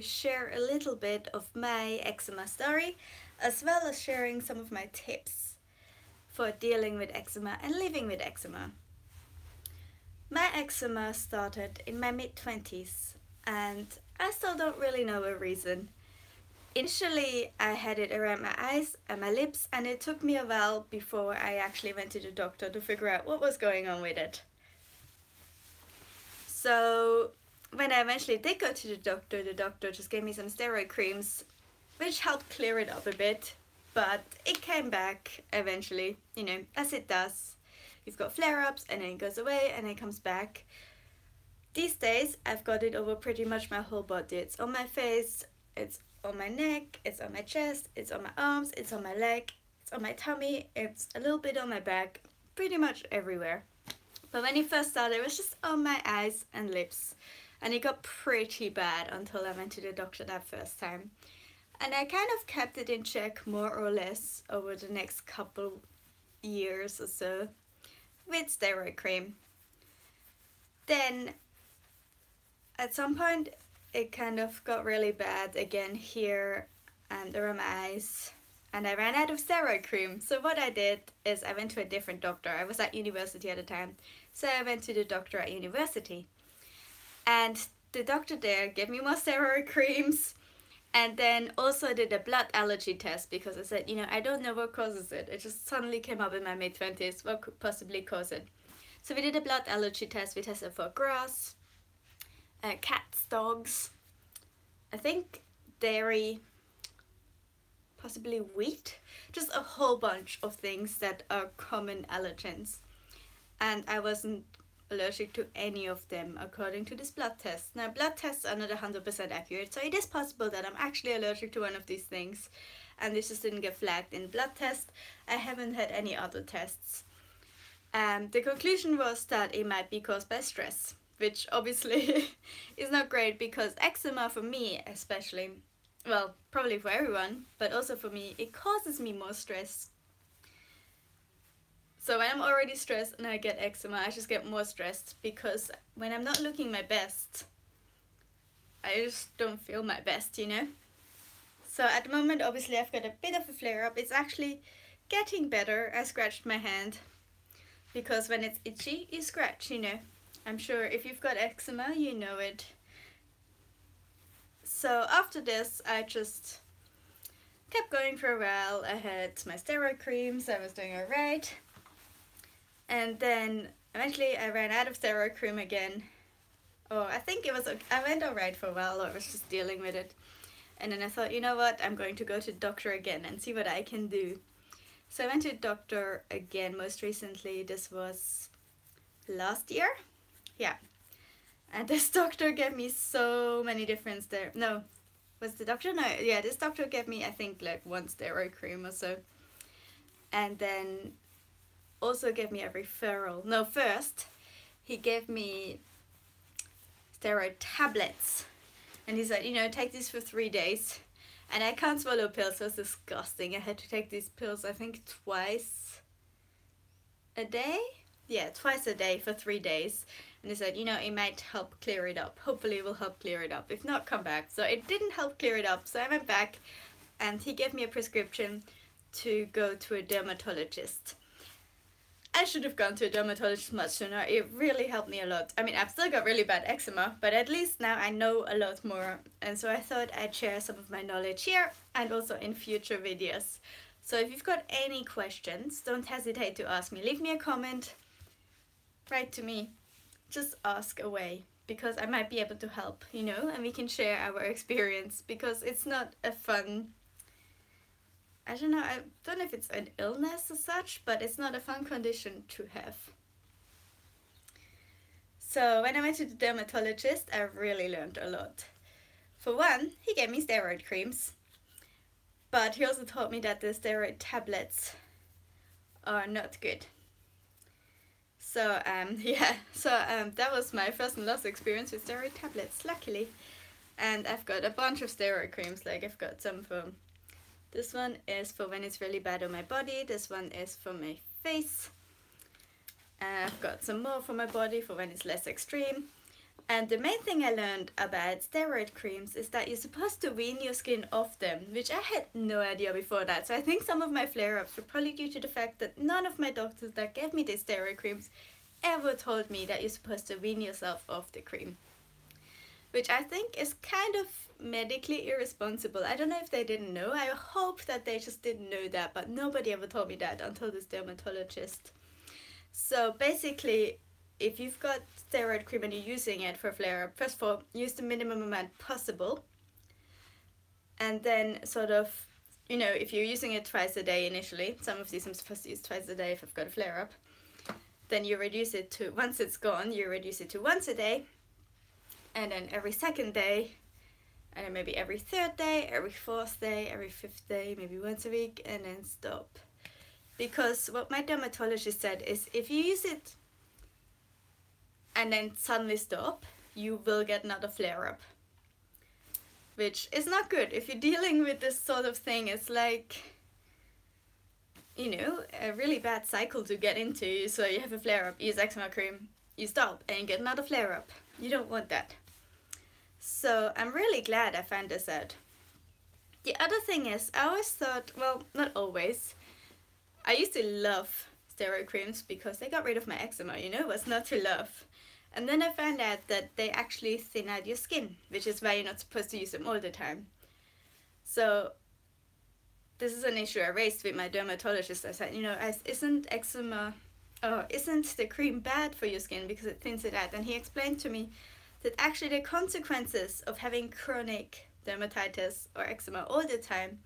share a little bit of my eczema story, as well as sharing some of my tips for dealing with eczema and living with eczema. My eczema started in my mid-20s and I still don't really know a reason. Initially I had it around my eyes and my lips, and it took me a while before I actually went to the doctor to figure out what was going on with it. So when I eventually did go to the doctor just gave me some steroid creams, which helped clear it up a bit, but it came back eventually, you know, as it does. You've got flare-ups and then it goes away and it comes back. These days I've got it over pretty much my whole body. It's on my face, it's on my neck, it's on my chest, it's on my arms, it's on my leg, it's on my tummy, it's a little bit on my back, pretty much everywhere. But when it first started, it was just on my eyes and lips, and it got pretty bad until I went to the doctor that first time. And I kind of kept it in check more or less over the next couple years or so with steroid cream. Then at some point it kind of got really bad again here and around my eyes, and I ran out of steroid cream. So what I did is I went to a different doctor. I was at university at the time, so I went to the doctor at university, and the doctor there gave me more steroid creams, and then also did a blood allergy test, because I said, you know, I don't know what causes it. It just suddenly came up in my mid-20s. What could possibly cause it? So we did a blood allergy test. We tested for grass, cats, dogs, I think dairy, possibly wheat, just a whole bunch of things that are common allergens. And I wasn't allergic to any of them according to this blood test. Now, blood tests are not 100% accurate, so it is possible that I'm actually allergic to one of these things, and this just didn't get flagged in blood test. I haven't had any other tests. The conclusion was that it might be caused by stress, which obviously is not great, because eczema for me especially, well, probably for everyone, but also for me, it causes me more stress. So when I'm already stressed and I get eczema, I just get more stressed, because when I'm not looking my best, I just don't feel my best, you know? So at the moment, obviously, I've got a bit of a flare-up. It's actually getting better. I scratched my hand, because when it's itchy, you scratch, you know? I'm sure if you've got eczema, you know it. So after this, I just kept going for a while. I had my steroid creams, I was doing alright. And then eventually I ran out of steroid cream again. Oh, I think it was, I went alright for a while, or I was just dealing with it. And then I thought, you know what, I'm going to go to the doctor again and see what I can do. So I went to the doctor again most recently. This was last year. Yeah. And this doctor gave me so many different no, was the doctor? No, yeah, this doctor gave me, I think, like one steroid cream or so. And then also gave me a referral. No, first he gave me steroid tablets, and he said, you know, take these for 3 days. And I can't swallow pills, so it's disgusting. I had to take these pills, I think, twice a day. Yeah, twice a day for 3 days. And he said, you know, it might help clear it up. Hopefully it will help clear it up. If not, come back. So it didn't help clear it up. So I went back and he gave me a prescription to go to a dermatologist. I should have gone to a dermatologist much sooner. It really helped me a lot. I mean, I've still got really bad eczema, but at least now I know a lot more. And so I thought I'd share some of my knowledge here and also in future videos. So if you've got any questions, don't hesitate to ask me. Leave me a comment, write to me, just ask away, because I might be able to help, you know, and we can share our experience, because it's not a fun, I don't know if it's an illness as such, but it's not a fun condition to have. So when I went to the dermatologist, I really learned a lot. For one, he gave me steroid creams, but he also told me that the steroid tablets are not good. So yeah, so that was my first and last experience with steroid tablets, luckily. And I've got a bunch of steroid creams. Like, I've got some for, this one is for when it's really bad on my body, this one is for my face, and I've got some more for my body for when it's less extreme. And the main thing I learned about steroid creams is that you're supposed to wean your skin off them, which I had no idea before that. So I think some of my flare-ups were probably due to the fact that none of my doctors that gave me these steroid creams ever told me that you're supposed to wean yourself off the cream. Which I think is kind of medically irresponsible. I don't know if they didn't know. I hope that they just didn't know that, but nobody ever told me that until this dermatologist. So basically, if you've got steroid cream and you're using it for flare-up, first of all, use the minimum amount possible. And then sort of, you know, if you're using it twice a day initially, some of these I'm supposed to use twice a day if I've got a flare-up, then you reduce it to, once it's gone, you reduce it to once a day, and then every second day, and then maybe every third day, every fourth day, every fifth day, maybe once a week, and then stop. Because what my dermatologist said is if you use it and then suddenly stop, you will get another flare-up. Which is not good. If you're dealing with this sort of thing, it's like, you know, a really bad cycle to get into. So you have a flare-up, use eczema cream, you stop, and you get another flare-up. You don't want that. So I'm really glad I found this out. The other thing is, I always thought, well, not always, I used to love steroid creams because they got rid of my eczema, you know, what's not to love. And then I found out that they actually thin out your skin, which is why you're not supposed to use them all the time. So this is an issue I raised with my dermatologist. I said, you know, isn't the cream bad for your skin because it thins it out? And he explained to me that actually the consequences of having chronic dermatitis or eczema all the time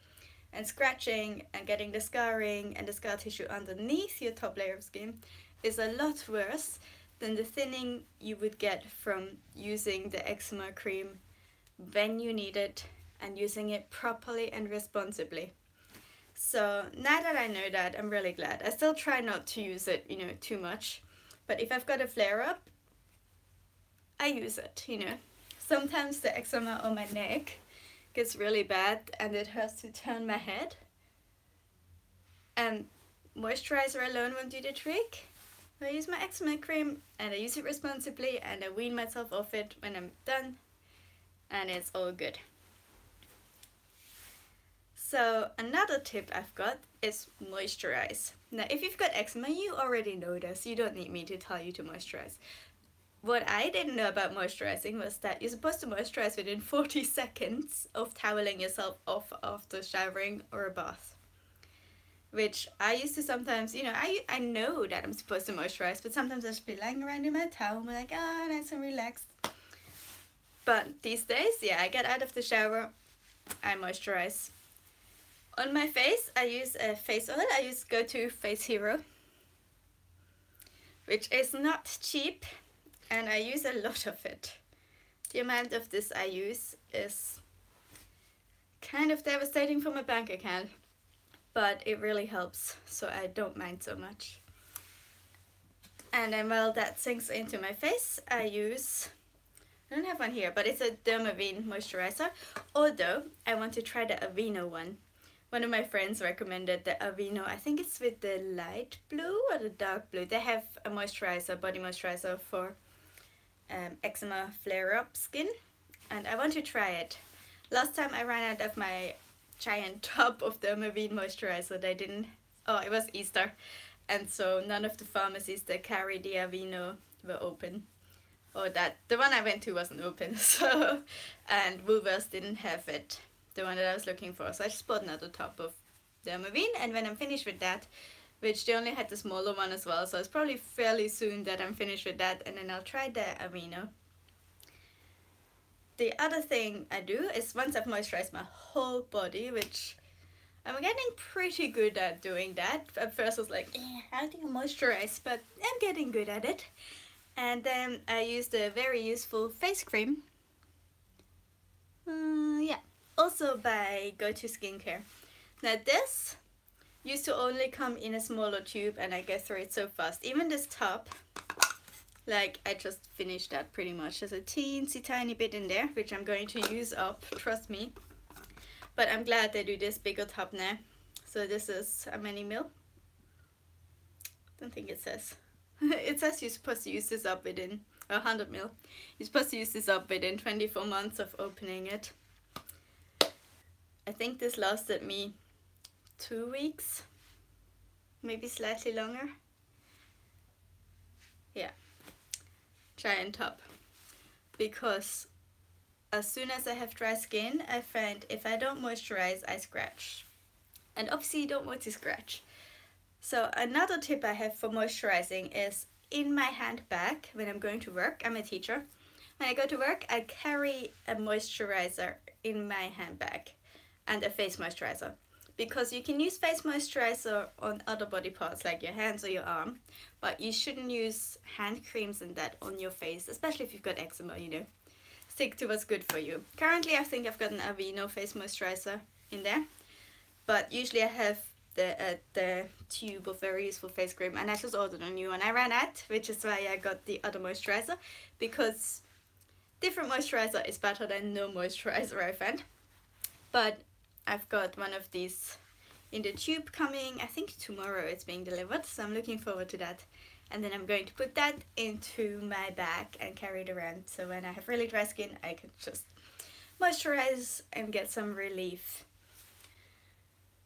and scratching and getting the scarring and the scar tissue underneath your top layer of skin is a lot worse than the thinning you would get from using the eczema cream when you need it and using it properly and responsibly. So now that I know that, I'm really glad. I still try not to use it, you know, too much, but if I've got a flare-up, I use it, you know. Sometimes the eczema on my neck gets really bad and it hurts to turn my head, and moisturizer alone won't do the trick. I use my eczema cream and I use it responsibly and I wean myself off it when I'm done, and it's all good. So another tip I've got is moisturize. Now if you've got eczema, you already know this, you don't need me to tell you to moisturize. What I didn't know about moisturizing was that you're supposed to moisturize within 40 seconds of toweling yourself off after showering or a bath. Which I used to sometimes, you know, I know that I'm supposed to moisturize, but sometimes I just be lying around in my towel and be like, ah, nice and relaxed. But these days, yeah, I get out of the shower, I moisturize. On my face, I use a face oil. I use Go-To Face Hero, which is not cheap, and I use a lot of it. The amount of this I use is kind of devastating for my bank account, but it really helps, so I don't mind so much. And then while that sinks into my face, I don't have one here, but it's a Dermaveen moisturizer, although I want to try the Aveeno one. One of my friends recommended the Aveeno, I think it's with the light blue or the dark blue. They have a moisturizer, body moisturizer for eczema flare-up skin, and I want to try it. Last time I ran out of my giant tub of Dermaveen moisturizer. They didn't, oh, it was Easter, and so none of the pharmacies that carry the Aveeno were open. Or that, the one I went to wasn't open, so, and Woolworths didn't have it, the one that I was looking for, so I just bought another tub of Dermaveen, and when I'm finished with that, which they only had the smaller one as well, so it's probably fairly soon that I'm finished with that, and then I'll try the Aveeno. The other thing I do is once I've moisturized my whole body, which I'm getting pretty good at doing that. At first I was like, how do you moisturize? But I'm getting good at it. And then I used a very useful face cream. Yeah, also by Go-To Skincare. Now this used to only come in a smaller tube and I go through it so fast. Even this top, like I just finished that pretty much. There's a teensy tiny bit in there, which I'm going to use up, trust me. But I'm glad they do this bigger top now. So this is how many mil? Don't think it says. It says you're supposed to use this up within or 100 ml. You're supposed to use this up within 24 months of opening it. I think this lasted me 2 weeks, maybe slightly longer. Yeah, giant tub. Because as soon as I have dry skin, I find if I don't moisturize, I scratch. And obviously you don't want to scratch. So another tip I have for moisturizing is in my handbag when I'm going to work. I'm a teacher. When I go to work, I carry a moisturizer in my handbag and a face moisturizer. Because you can use face moisturizer on other body parts like your hands or your arm, but you shouldn't use hand creams and that on your face, especially if you've got eczema, you know. Stick to what's good for you. Currently I think I've got an Aveeno face moisturizer in there, but usually I have the tube of very useful face cream, and I just ordered a new one. I ran out, which is why I got the other moisturizer, because different moisturizer is better than no moisturizer, I find. But I've got one of these in the tube coming, I think tomorrow it's being delivered, so I'm looking forward to that. And then I'm going to put that into my bag and carry it around, so when I have really dry skin I can just moisturize and get some relief.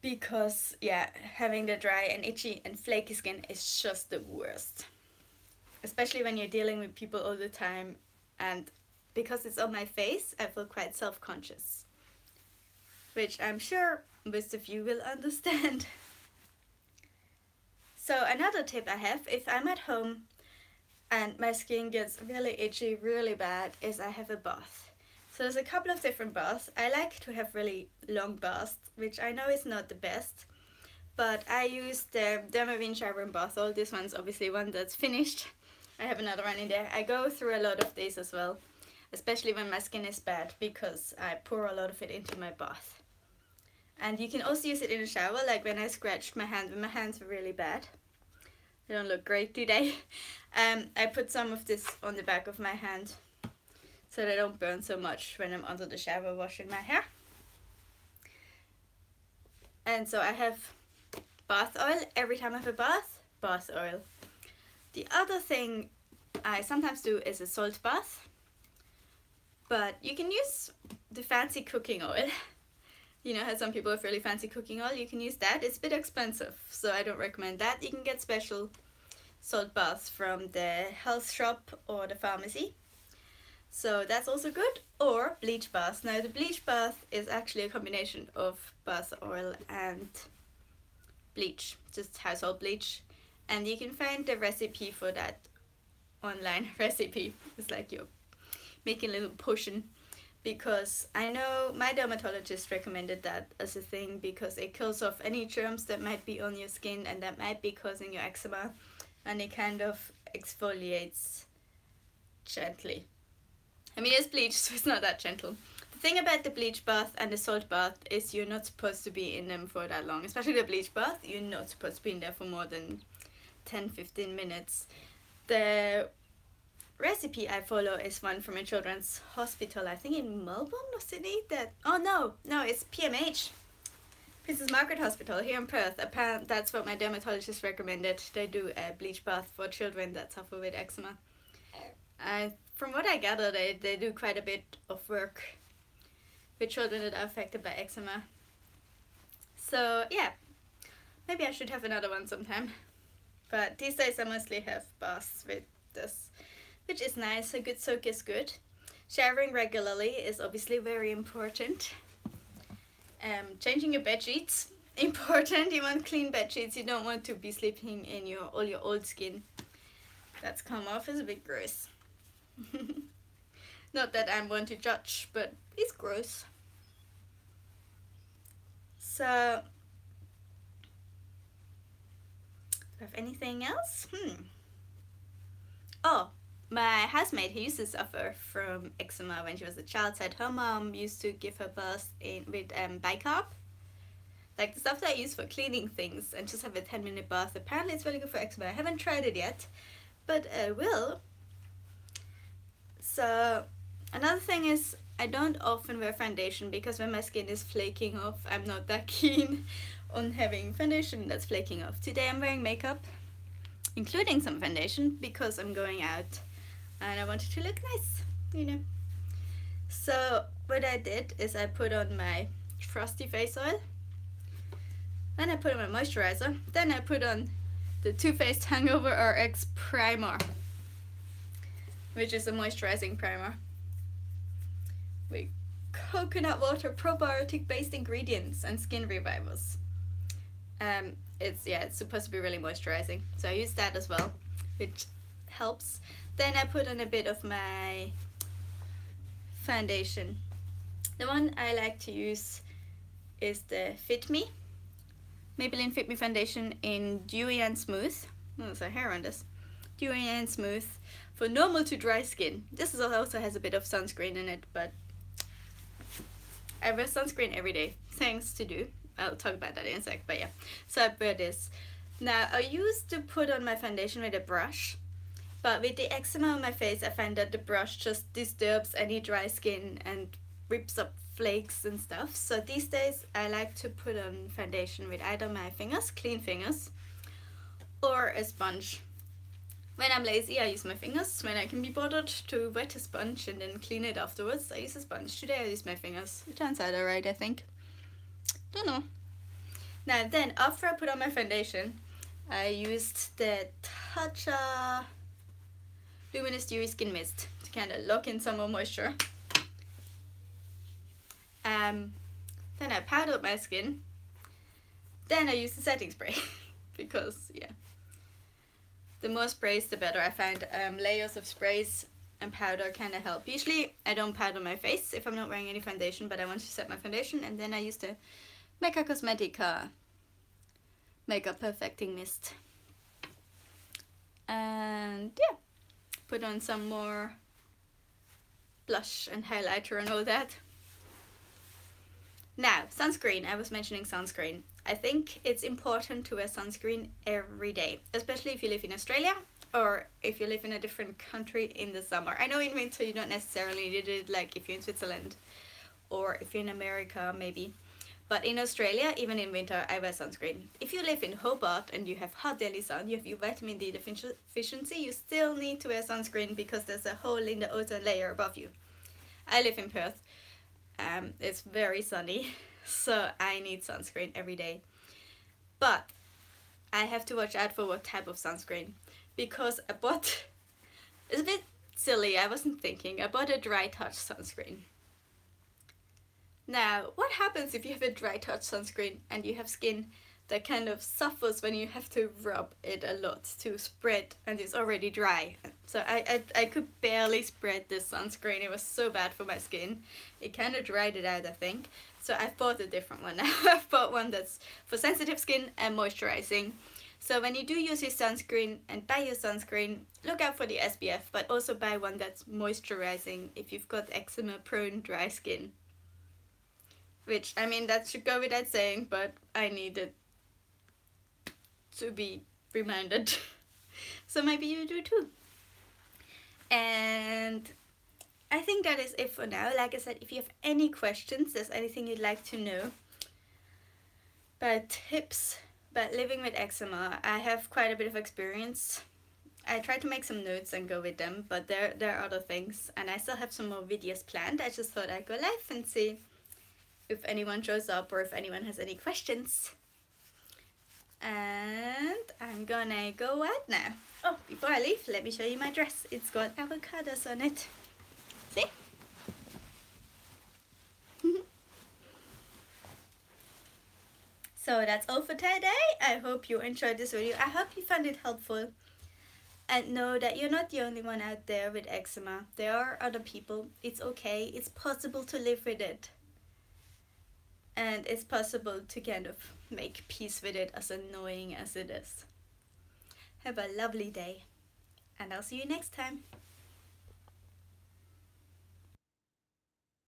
Because yeah, having the dry and itchy and flaky skin is just the worst. Especially when you're dealing with people all the time, and because it's on my face I feel quite self-conscious. Which I'm sure most of you will understand. So another tip I have, if I'm at home and my skin gets really itchy, really bad, is I have a bath. So there's a couple of different baths. I like to have really long baths, which I know is not the best, but I use the Dermaveen shower and bath oil. This one's obviously one that's finished. I have another one in there. I go through a lot of these as well, especially when my skin is bad, because I pour a lot of it into my bath. And you can also use it in the shower, like when I scratched my hand, when my hands were really bad. They don't look great today. I put some of this on the back of my hand so they don't burn so much when I'm under the shower washing my hair. And so I have bath oil every time I have a bath oil. The other thing I sometimes do is a salt bath, but you can use the fancy cooking oil. You know how some people have really fancy cooking oil, you can use that. It's a bit expensive, so I don't recommend that. You can get special salt baths from the health shop or the pharmacy. So that's also good. Or bleach baths. Now the bleach bath is actually a combination of bath oil and bleach, just household bleach. And you can find the recipe for that online recipe. It's like you're making a little potion. Because I know my dermatologist recommended that as a thing because it kills off any germs that might be on your skin and that might be causing your eczema, and it kind of exfoliates gently. I mean, it's bleach, so it's not that gentle. The thing about the bleach bath and the salt bath is you're not supposed to be in them for that long. Especially the bleach bath, you're not supposed to be in there for more than 10-15 minutes. The recipe I follow is one from a children's hospital, I think in Melbourne or Sydney. It's PMH, Princess Margaret Hospital here in Perth. Apparently that's what my dermatologist recommended. They do a bleach bath for children that suffer with eczema. From what I gather, they do quite a bit of work with children that are affected by eczema. So yeah, maybe I should have another one sometime. But these days I mostly have baths with this, which is nice. A good soak is good. Showering regularly is obviously very important. Changing your bed sheets, important. You want clean bed sheets. You don't want to be sleeping in all your old skin that's come off. Is a bit gross. Not that I'm one to judge, but it's gross. So, do I have anything else? Oh, my housemate who used to suffer from eczema when she was a child said her mom used to give her baths with bicarb, like the stuff that I use for cleaning things, and just have a 10-minute bath. Apparently it's really good for eczema. I haven't tried it yet, but I will. So another thing is I don't often wear foundation because when my skin is flaking off, I'm not that keen on having foundation that's flaking off. Today I'm wearing makeup, including some foundation, because I'm going out and I wanted to look nice, you know. So what I did is I put on my trusty face oil, then I put on my moisturizer, then I put on the Too Faced Hangover RX Primer, which is a moisturizing primer with coconut water, probiotic based ingredients and skin revivers. It's supposed to be really moisturizing, so I use that as well, which helps. Then I put on a bit of my foundation. The one I like to use is the Fit Me Maybelline Fit Me foundation in Dewy and Smooth. Oh, there's a hair on this. Dewy and Smooth for normal to dry skin. This also has a bit of sunscreen in it, but I wear sunscreen every day. Things to do. I'll talk about that in a sec, but yeah. So I wear this. Now, I used to put on my foundation with a brush, but with the eczema on my face, I find that the brush just disturbs any dry skin and rips up flakes and stuff. So these days, I like to put on foundation with either my fingers, clean fingers, or a sponge. When I'm lazy, I use my fingers. When I can be bothered to wet a sponge and then clean it afterwards, I use a sponge. Today I use my fingers. It turns out alright, I think. Don't know. Now then, after I put on my foundation, I used the Tatcha Luminous Dewy Skin Mist to kind of lock in some more moisture. Then I powdered my skin. Then I used the setting spray because, yeah, the more sprays the better. I find layers of sprays and powder kind of help. Usually I don't powder my face if I'm not wearing any foundation, but I want to set my foundation, and then I use the Mecca Cosmetica Makeup Perfecting Mist. And yeah, put on some more blush and highlighter and all that. Now, sunscreen. I was mentioning sunscreen. I think it's important to wear sunscreen every day, especially if you live in Australia or if you live in a different country in the summer. I know in winter you don't necessarily need it, like if you're in Switzerland or if you're in America maybe. But in Australia, even in winter, I wear sunscreen. If you live in Hobart and you have hot daily sun, you have your vitamin D deficiency, you still need to wear sunscreen because there's a hole in the ozone layer above you. I live in Perth. It's very sunny, so I need sunscreen every day. But I have to watch out for what type of sunscreen, because I bought, it's a bit silly, I wasn't thinking, I bought a dry touch sunscreen. Now, what happens if you have a dry touch sunscreen and you have skin that kind of suffers when you have to rub it a lot to spread and it's already dry? So I could barely spread this sunscreen. It was so bad for my skin. It kind of dried it out, I think. So I've bought a different one now. I've bought one that's for sensitive skin and moisturizing. So when you do use your sunscreen and buy your sunscreen, look out for the SPF, but also buy one that's moisturizing if you've got eczema prone dry skin. Which, I mean, that should go without saying, but I needed to be reminded. So maybe you do too. And I think that is it for now. Like I said, if you have any questions, there's anything you'd like to know about tips about living with eczema, I have quite a bit of experience. I tried to make some notes and go with them, but there are other things, and I still have some more videos planned. I just thought I'd go live and see if anyone shows up or if anyone has any questions. And I'm gonna go out now. Oh, before I leave, let me show you my dress. It's got avocados on it. See? So that's all for today. I hope you enjoyed this video. I hope you found it helpful. And know that you're not the only one out there with eczema. There are other people. It's okay. It's possible to live with it. And it's possible to kind of make peace with it, as annoying as it is. Have a lovely day. And I'll see you next time.